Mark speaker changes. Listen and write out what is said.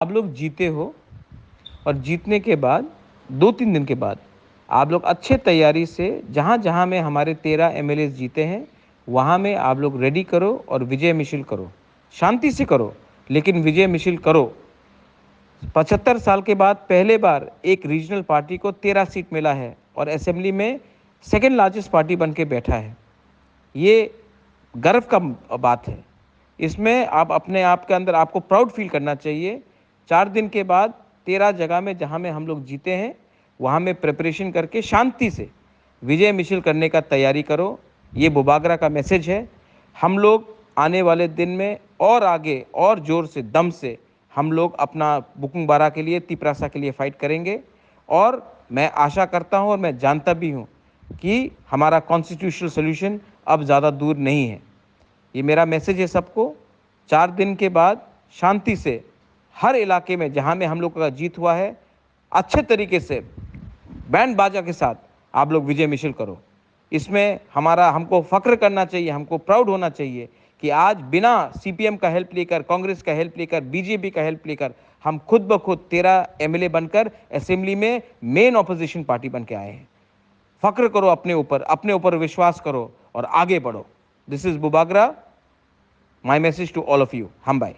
Speaker 1: आप लोग जीते हो और जीतने के बाद 2-3 दिन के बाद आप लोग अच्छे तैयारी से जहाँ-जहाँ में हमारे 13 एमएलएज़ जीते हैं, वहाँ में आप लोग रेडी करो और विजय मिছিল करो। शांति से करो, लेकिन विजय मिছিল करो। 75 साल के बाद पहले बार एक रीजनल पार्टी को 13 सीट मिला है और असेंबली में सेकंड लार्जेस्ट पार्टी बन के बैठा है। ये गर्व का बात है। इसमें आप अपने आप के अंदर आपको प्राउड फील करना चाहिए। 4 दिन के बाद 13 जगह में जहाँ में हम लोग जीते हैं, वहाँ में प्रिपरेशन करके शांति से विजय मिছিল करने का तैयारी करो। ये बुबागरा का मैसेज है। हम लोग आने वाले दिन में और आगे और ज़ोर से, दम से हम लोग अपना बुकुंग बारा के लिए, तिपरासा के लिए फाइट करेंगे और मैं आशा करता हूँ और मैं जानता भी हूँ कि हमारा कॉन्स्टिट्यूशनल सॉल्यूशन अब ज़्यादा दूर नहीं है। ये मेरा मैसेज है सबको। 4 दिन के बाद शांति से हर इलाके में जहाँ में हम लोग का जीत हुआ है, अच्छे तरीके से बैंड बाजा के साथ आप लोग विजय मिছিল करो। इसमें हमको फ़ख्र करना चाहिए, हमको प्राउड होना चाहिए कि आज बिना सीपीएम का हेल्प लेकर, कांग्रेस का हेल्प लेकर, बीजेपी का हेल्प लेकर हम खुद ब खुद 13 एमएलए बनकर असेंबली में मेन ऑपोजिशन पार्टी बन के आए हैं। फ़ख्र करो अपने ऊपर विश्वास करो और आगे बढ़ो। दिस इज़ बुबागरा, my message to all of you. हम बाय।